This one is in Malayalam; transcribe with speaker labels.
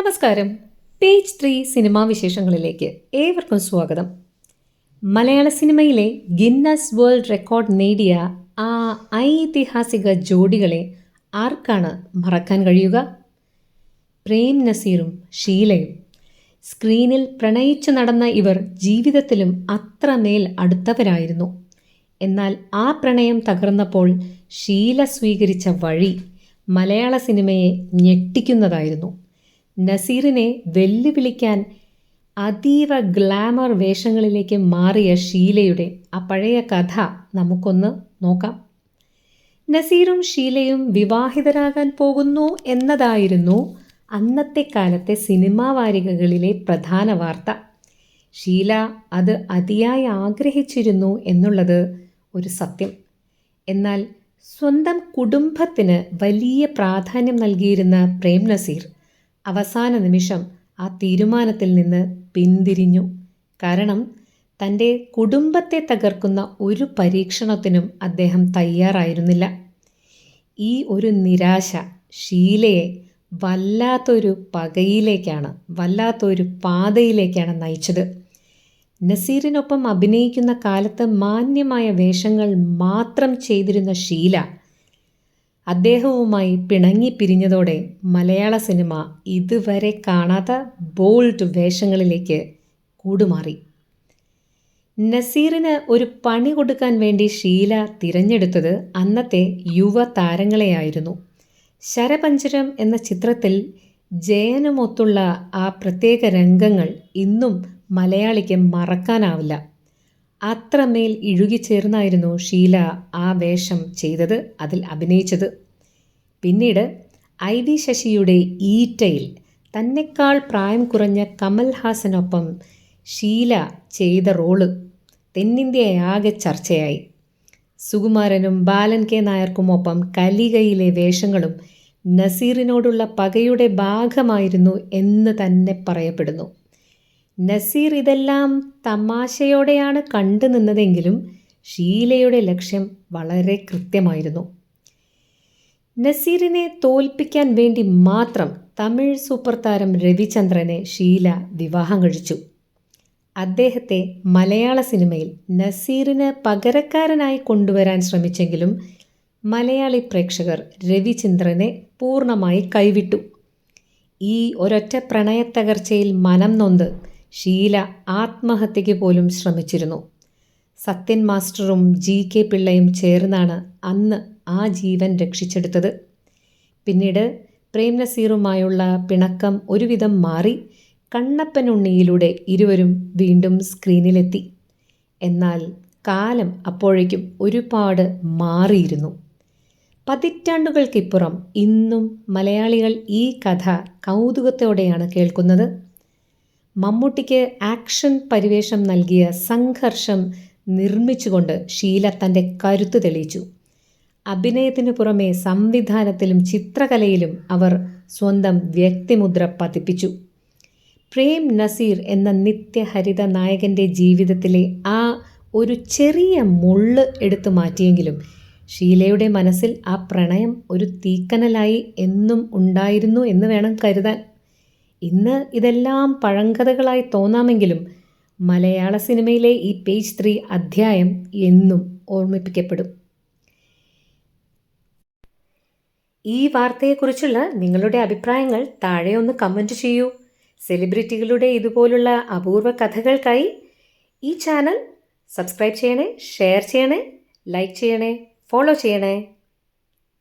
Speaker 1: നമസ്കാരം. പേജ് 3 സിനിമാ വിശേഷങ്ങളിലേക്ക് ഏവർക്കും സ്വാഗതം. മലയാള സിനിമയിലെ ഗിന്നസ് വേൾഡ് റെക്കോർഡ് നേടിയ ആ ഐതിഹാസിക ജോഡികളെ ആർക്കാണ് മറക്കാൻ കഴിയുക? പ്രേം നസീറും ഷീലയും. സ്ക്രീനിൽ പ്രണയിച്ചു നടന്ന ഇവർ ജീവിതത്തിലും അത്രമേൽ അടുത്തവരായിരുന്നു. എന്നാൽ ആ പ്രണയം തകർന്നപ്പോൾ ഷീല സ്വീകരിച്ച വഴി മലയാള സിനിമയെ ഞെട്ടിക്കുന്നതായിരുന്നു. നസീറിനെ വെല്ലുവിളിക്കാൻ അതീവ ഗ്ലാമർ വേഷങ്ങളിലേക്ക് മാറിയ ഷീലയുടെ ആ പഴയ കഥ നമുക്കൊന്ന് നോക്കാം. നസീറും ഷീലയും വിവാഹിതരാകാൻ പോകുന്നു എന്നതായിരുന്നു അന്നത്തെ കാലത്തെ സിനിമാ വാരികകളിലെ പ്രധാന വാർത്ത. ഷീല അത് അതിയായി ആഗ്രഹിച്ചിരുന്നു എന്നുള്ളത് ഒരു സത്യം. എന്നാൽ സ്വന്തം കുടുംബത്തിന് വലിയ പ്രാധാന്യം നൽകിയിരുന്ന പ്രേം നസീർ അവസാന നിമിഷം ആ തീരുമാനത്തിൽ നിന്ന് പിന്തിരിഞ്ഞു. കാരണം തൻ്റെ കുടുംബത്തെ തകർക്കുന്ന ഒരു പരീക്ഷണത്തിനും അദ്ദേഹം തയ്യാറായിരുന്നില്ല. ഈ ഒരു നിരാശ ഷീലയെ വല്ലാത്തൊരു പാതയിലേക്കാണ് നയിച്ചത്. നസീറിനൊപ്പം അഭിനയിക്കുന്ന കാലത്ത് മാന്യമായ വേഷങ്ങൾ മാത്രം ചെയ്തിരുന്ന ഷീല അദ്ദേഹവുമായി പിണങ്ങി പിരിഞ്ഞതോടെ മലയാള സിനിമ ഇതുവരെ കാണാത്ത ബോൾഡ് വേഷങ്ങളിലേക്ക് കൂടുമാറി. നസീറിന് ഒരു പണി കൊടുക്കാൻ വേണ്ടി ഷീല തിരഞ്ഞെടുത്തത് അന്നത്തെ യുവ താരങ്ങളെയായിരുന്നു. ശരപഞ്ചരം എന്ന ചിത്രത്തിൽ ജയനുമൊത്തുള്ള ആ പ്രത്യേക രംഗങ്ങൾ ഇന്നും മലയാളിക്ക് മറക്കാനാവില്ല. അത്രമേൽ ഇഴുകിച്ചേർന്നായിരുന്നു ഷീല ആ വേഷം ചെയ്തത്, അതിൽ അഭിനയിച്ചത്. പിന്നീട് IV ശശിയുടെ ഈറ്റയിൽ തന്നെക്കാൾ പ്രായം കുറഞ്ഞ കമൽഹാസനൊപ്പം ഷീല ചെയ്ത റോള് തെന്നിന്ത്യയാകെ ചർച്ചയായി. സുകുമാരനും ബാലൻ കെ നായർക്കുമൊപ്പം കലികയിലെ വേഷങ്ങളും നസീറിനോടുള്ള പകയുടെ ഭാഗമായിരുന്നു എന്ന് തന്നെ പറയപ്പെടുന്നു. നസീർ ഇതെല്ലാം തമാശയോടെയാണ് കണ്ടു നിന്നതെങ്കിലും ഷീലയുടെ ലക്ഷ്യം വളരെ കൃത്യമായിരുന്നു. നസീറിനെ തോൽപ്പിക്കാൻ വേണ്ടി മാത്രം തമിഴ് സൂപ്പർ താരം രവിചന്ദ്രനെ ഷീല വിവാഹം കഴിച്ചു. അദ്ദേഹത്തെ മലയാള സിനിമയിൽ നസീറിന് പകരക്കാരനായി കൊണ്ടുവരാൻ ശ്രമിച്ചെങ്കിലും മലയാളി പ്രേക്ഷകർ രവിചന്ദ്രനെ പൂർണ്ണമായി കൈവിട്ടു. ഈ ഒരൊറ്റ പ്രണയത്തകർച്ചയിൽ മനം നൊന്ത് ഷീല ആത്മഹത്യയ്ക്ക് പോലും ശ്രമിച്ചിരുന്നു. സത്യൻ മാസ്റ്ററും GK പിള്ളയും ചേർന്നാണ് അന്ന് ആ ജീവൻ രക്ഷിച്ചെടുത്തത്. പിന്നീട് പ്രേം നസീറുമായുള്ള പിണക്കം ഒരുവിധം മാറി കണ്ണപ്പനുണ്ണിയിലൂടെ ഇരുവരും വീണ്ടും സ്ക്രീനിലെത്തി. എന്നാൽ കാലം അപ്പോഴേക്കും ഒരുപാട് മാറിയിരുന്നു. പതിറ്റാണ്ടുകൾക്കിപ്പുറം ഇന്നും മലയാളികൾ ഈ കഥ കൗതുകത്തോടെയാണ് കേൾക്കുന്നത്. മമ്മൂട്ടിക്ക് ആക്ഷൻ പരിവേഷം നൽകിയ സംഘർഷം നിർമ്മിച്ചുകൊണ്ട് ഷീല തൻ്റെ കരുത്ത് തെളിയിച്ചു. അഭിനയത്തിനു പുറമെ സംവിധാനത്തിലും ചിത്രകലയിലും അവർ സ്വന്തം വ്യക്തിമുദ്ര പതിപ്പിച്ചു. പ്രേം നസീർ എന്ന നിത്യഹരിത നായകൻ്റെ ജീവിതത്തിലെ ആ ഒരു ചെറിയ മുള്ള് എടുത്തു മാറ്റിയെങ്കിലും ഷീലയുടെ മനസ്സിൽ ആ പ്രണയം ഒരു തീക്കനലായി എന്നും ഉണ്ടായിരുന്നു എന്ന് വേണം കരുതാൻ. ഇന്ന് ഇതെല്ലാം പഴങ്കഥകളായി തോന്നാമെങ്കിലും മലയാള സിനിമയിലെ ഈ പേജ് 3 അധ്യായം എന്നും ഓർമ്മിപ്പിക്കപ്പെടും. ഈ വാർത്തയെക്കുറിച്ചുള്ള നിങ്ങളുടെ അഭിപ്രായങ്ങൾ താഴെ ഒന്ന് കമൻറ്റ് ചെയ്യൂ. സെലിബ്രിറ്റികളുടെ ഇതുപോലുള്ള അപൂർവ കഥകൾക്കായി ഈ ചാനൽ സബ്സ്ക്രൈബ് ചെയ്യണേ, ഷെയർ ചെയ്യണേ, ലൈക്ക് ചെയ്യണേ, ഫോളോ ചെയ്യണേ.